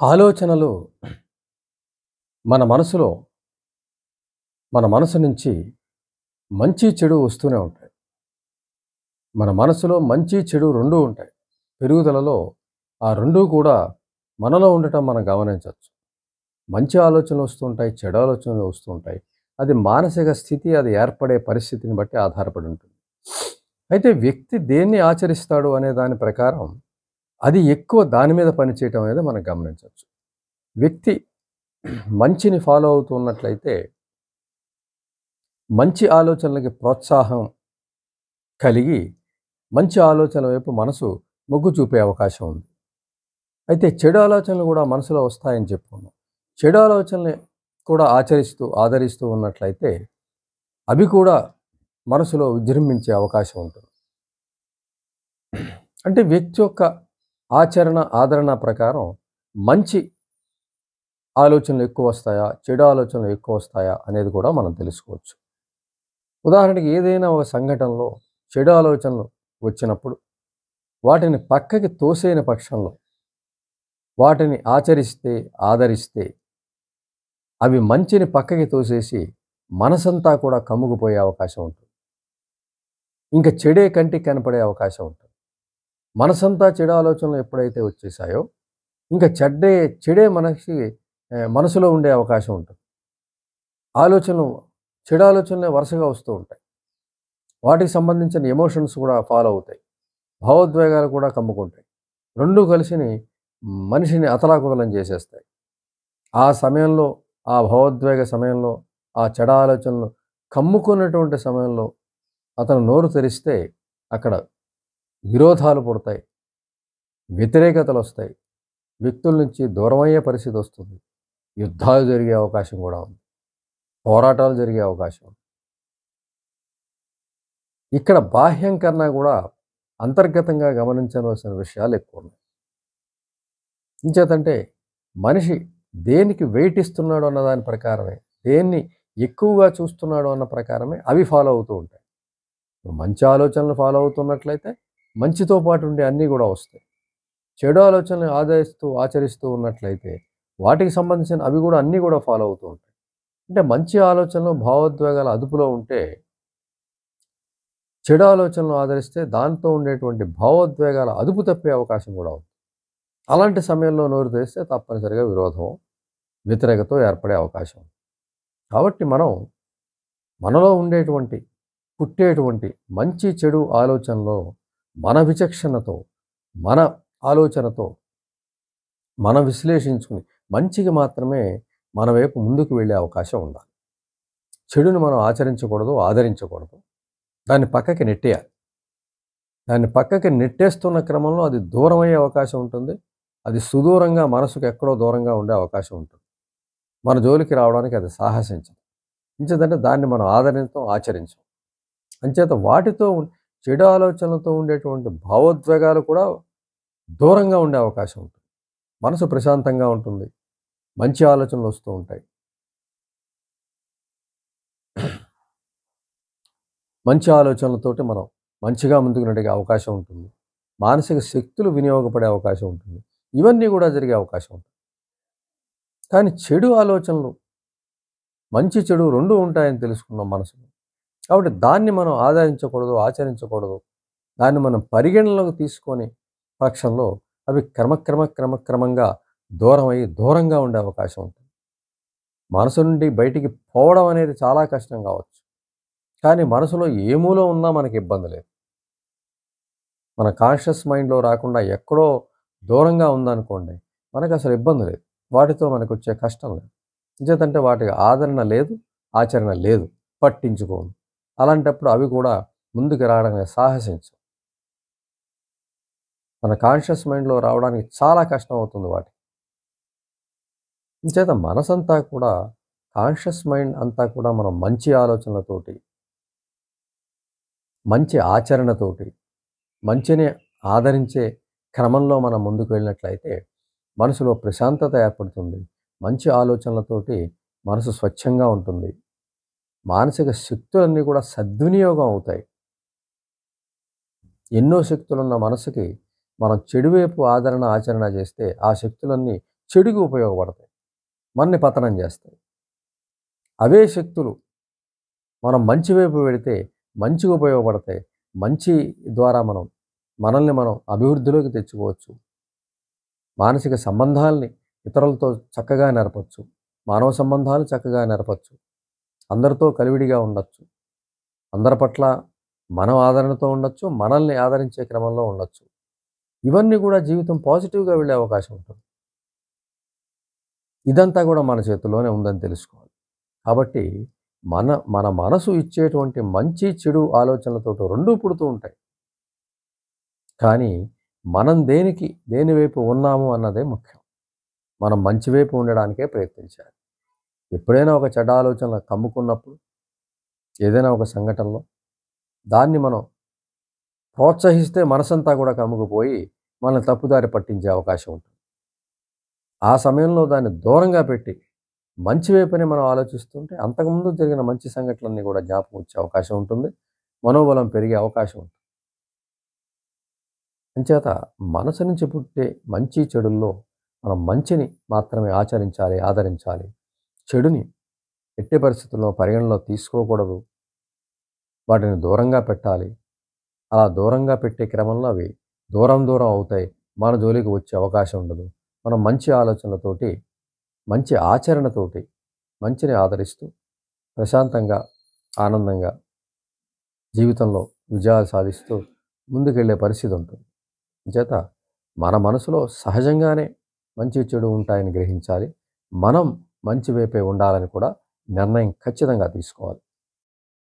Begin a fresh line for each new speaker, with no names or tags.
ఆలోచనలు మన మనసులో మన మనసు నుంచి మంచి, చెడు వస్తూనే ఉంటాయి. మన మనసులో మంచి, చెడు 2 ఉంటాయి. పెరుగుదలలో ఆ 2 కూడా మనలో ఉండటం మనం గమనించొచ్చు. మంచి ఆలోచనలు వస్తుంటాయి, చెడు ఆలోచనలు వస్తూ ఉంటాయి. అది మానసిక స్థితి, అది ఏర్పడే పరిస్థితిని బట్టి ఆధారపడి ఉంటుంది. అయితే వ్యక్తి దేన్ని ఆచరిస్తాడు అనే దాని ప్రకారం అది ఎక్కువ దాని మీద పనిచేయటం అనేది మనం గమనించొచ్చు. వ్యక్తి మంచిని ఫాలో అవుతూ ఉన్నట్లయితే మంచి ఆలోచనలకి ప్రోత్సాహం కలిగి, మంచి ఆలోచనల వైపు మనసు మొగ్గు చూపే అవకాశం ఉంది. అయితే చెడు ఆలోచనలు కూడా మనసులో వస్తాయని చెప్పుకున్నాం. చెడు ఆలోచనల్ని కూడా ఆదరిస్తూ ఉన్నట్లయితే అవి కూడా మనసులో విజృంభించే అవకాశం ఉంటుంది. అంటే వ్యక్తి యొక్క ఆదరణ ప్రకారం మంచి ఆలోచనలు ఎక్కువ వస్తాయా, చెడు ఆలోచనలు ఎక్కువ వస్తాయా అనేది కూడా మనం తెలుసుకోవచ్చు. ఉదాహరణకి ఏదైనా ఒక సంఘటనలో చెడు ఆలోచనలు వచ్చినప్పుడు వాటిని పక్కకి తోసేయని పక్షంలో, వాటిని ఆదరిస్తే అవి మంచిని పక్కకి తోసేసి మనసంతా కూడా కమ్ముకుపోయే అవకాశం ఉంటుంది. ఇంకా చెడే కంటికి కనపడే అవకాశం ఉంటుంది. మనసంతా చెడు ఆలోచనలు ఎప్పుడైతే వచ్చేసాయో ఇంకా చెడే మనసులో ఉండే అవకాశం ఉంటుంది. ఆలోచనలు చెడు ఆలోచనలే వరుసగా వస్తూ ఉంటాయి. వాటికి సంబంధించిన ఎమోషన్స్ కూడా ఫాలో అవుతాయి. భావోద్వేగాలు కూడా కమ్ముకుంటాయి. 2 కలిసిని మనిషిని అతలాకుతలం చేసేస్తాయి. ఆ సమయంలో, ఆ భావోద్వేగ సమయంలో, ఆ చెడు ఆలోచనలు కమ్ముకున్నటువంటి సమయంలో అతను నోరు తెరిస్తే అక్కడ విరోధాలు పుడతాయి, వ్యతిరేకతలొస్తాయి, వ్యక్తుల నుంచి దూరమయ్యే పరిస్థితి వస్తుంది. యుద్ధాలు జరిగే అవకాశం కూడా ఉంది. పోరాటాలు జరిగే అవకాశం ఉంది. ఇక్కడ బాహ్యం కన్నా కూడా అంతర్గతంగా గమనించవలసిన విషయాలు ఎక్కువ ఉన్నాయి. ఇంచేతంటే మనిషి దేనికి వెయిట్ ఇస్తున్నాడు అన్న దాని ప్రకారమే, దేన్ని ఎక్కువగా చూస్తున్నాడు అన్న ప్రకారమే అవి ఫాలో అవుతూ ఉంటాయి. మంచి ఆలోచనలు ఫాలో అవుతున్నట్లయితే మంచితో పాటు ఉండే అన్నీ కూడా వస్తాయి. చెడు ఆలోచనలు ఆచరిస్తూ ఉన్నట్లయితే వాటికి సంబంధించిన అవి కూడా అన్నీ కూడా ఫాలో అవుతూ ఉంటాయి. అంటే మంచి ఆలోచనలు, భావోద్వేగాల అదుపులో ఉంటే, చెడు ఆలోచనలు ఆదరిస్తే దాంతో ఉండేటువంటి భావోద్వేగాల అదుపు తప్పే అవకాశం కూడా ఉంది. అలాంటి సమయంలో నోరు తెరిస్తే తప్పనిసరిగా విరోధం, వ్యతిరేకత ఏర్పడే అవకాశం ఉంది. కాబట్టి మనలో పుట్టేటువంటి మంచి చెడు ఆలోచనలో మన విచక్షణతో, మన ఆలోచనతో మనం విశ్లేషించుకుని మంచికి మాత్రమే మన వైపు ముందుకు వెళ్ళే అవకాశం ఉండాలి. చెడుని మనం ఆదరించకూడదు. దాన్ని పక్కకి నెట్టేయాలి. దాన్ని పక్కకి నెట్టేస్తున్న క్రమంలో అది దూరమయ్యే అవకాశం ఉంటుంది. అది సుదూరంగా మనసుకు ఎక్కడో దూరంగా ఉండే అవకాశం ఉంటుంది. మన జోలికి రావడానికి అది సాహసించదు. ఇంచేతంటే దాన్ని మనం ఆచరించం. అంచేత చెడు ఆలోచనలతో ఉండేటువంటి భావోద్వేగాలు కూడా దూరంగా ఉండే అవకాశం ఉంటుంది. మనసు ప్రశాంతంగా ఉంటుంది. మంచి ఆలోచనలు వస్తూ ఉంటాయి. మంచి ఆలోచనలతోటి మనం మంచిగా ముందుకు నడిగే అవకాశం ఉంటుంది. మానసిక శక్తులు వినియోగపడే అవకాశం ఉంటుంది. ఇవన్నీ కూడా జరిగే అవకాశం ఉంటుంది. కానీ చెడు ఆలోచనలు, మంచి చెడు 2 ఉంటాయని తెలుసుకున్నాం మనసులో. కాబట్టి దాన్ని మనం ఆచరించకూడదు. దాన్ని మనం పరిగణనలోకి తీసుకొని పక్షంలో అవి క్రమక్రమంగా దూరంగా ఉండే అవకాశం ఉంటుంది. మనసు నుండి బయటికి పోవడం అనేది చాలా కష్టం కావచ్చు. కానీ మనసులో ఏ మూల ఉన్నా మనకి ఇబ్బంది లేదు. మన కాన్షియస్ మైండ్‌లో రాకుండా ఎక్కడో దూరంగా ఉందనుకోండి, మనకు అసలు ఇబ్బంది లేదు. వాటితో మనకొచ్చే కష్టం లేదు. ఎంచేతంటే వాటికి ఆదరణ లేదు, ఆచరణ లేదు, పట్టించుకోము. అలాంటప్పుడు అవి కూడా ముందుకు రావడానికి సాహసించవు. మన కాన్షియస్ మైండ్‌లో రావడానికి చాలా కష్టం అవుతుంది వాటికి. ఇంచేత మనసంతా కూడా, కాన్షియస్ మైండ్ అంతా కూడా మనం మంచి ఆలోచనలతోటి, మంచి ఆచరణతోటి, మంచిని ఆదరించే క్రమంలో మనం ముందుకు వెళ్ళినట్లయితే మనసులో ప్రశాంతత ఏర్పడుతుంది. మంచి ఆలోచనలతోటి మనసు స్వచ్ఛంగా ఉంటుంది. మానసిక శక్తులన్నీ కూడా సద్వినియోగం అవుతాయి. ఎన్నో శక్తులున్న మనసుకి మనం చెడు వైపు ఆచరణ చేస్తే ఆ శక్తులన్నీ చెడుకు ఉపయోగపడతాయి, మనని పతనం చేస్తాయి. అవే శక్తులు మనం మంచి వైపు వెడితే మంచిగా ఉపయోగపడతాయి. మంచి ద్వారా మనల్ని మనం అభివృద్ధిలోకి తెచ్చుకోవచ్చు. మానసిక సంబంధాల్ని ఇతరులతో చక్కగా నెరపొచ్చు. మానవ సంబంధాలు చక్కగా నెరపొచ్చు. అందరితో కలివిడిగా ఉండొచ్చు. అందరి పట్ల మనం ఆదరణతో ఉండొచ్చు. మనల్ని ఆదరించే క్రమంలో ఉండొచ్చు. ఇవన్నీ కూడా జీవితం పాజిటివ్‌గా వెళ్ళే అవకాశం ఉంటుంది. ఇదంతా కూడా మన చేతుల్లోనే ఉందని తెలుసుకోవాలి. కాబట్టి మన మనసు ఇచ్చేటువంటి మంచి, చెడు ఆలోచనలతోటి రెండూ పుడుతూ ఉంటాయి. కానీ మనం దేని వైపు ఉన్నాము అన్నదే ముఖ్యం. మనం మంచి వైపు ఉండడానికే ప్రయత్నించాలి. ఎప్పుడైనా ఒక చెడ్డ ఆలోచనలు కమ్ముకున్నప్పుడు, ఏదైనా ఒక సంఘటనలో దాన్ని మనం ప్రోత్సహిస్తే మనసంతా కూడా కమ్ముకుపోయి మనల్ని తప్పుదారి పట్టించే అవకాశం ఉంటుంది. ఆ సమయంలో దాన్ని దూరంగా పెట్టి మంచి వైపునే మనం ఆలోచిస్తుంటే అంతకుముందు జరిగిన మంచి సంఘటనలన్నీ కూడా జ్ఞాపకం వచ్చే అవకాశం ఉంటుంది. మనోబలం పెరిగే అవకాశం ఉంటుంది. అంచేత మనసు నుంచి పుట్టే మంచి చెడుల్లో మనం మంచిని మాత్రమే ఆచరించాలి, ఆదరించాలి. చెడుని ఎట్టి పరిస్థితుల్లో పరిగణలో తీసుకోకూడదు. వాటిని దూరంగా పెట్టాలి. అలా దూరంగా పెట్టే క్రమంలో అవి దూరం అవుతాయి. మన జోలికి వచ్చే అవకాశం ఉండదు. మనం మంచి ఆలోచనలతోటి, మంచి ఆచరణతోటి మంచిని ఆదరిస్తూ ప్రశాంతంగా, ఆనందంగా జీవితంలో విజయాలు సాధిస్తూ ముందుకెళ్ళే పరిస్థితి ఉంటుంది. అంచేత మన మనసులో సహజంగానే మంచి, చెడు ఉంటాయని గ్రహించాలి. మనం మంచి వైపే ఉండాలని కూడా నిర్ణయం ఖచ్చితంగా తీసుకోవాలి.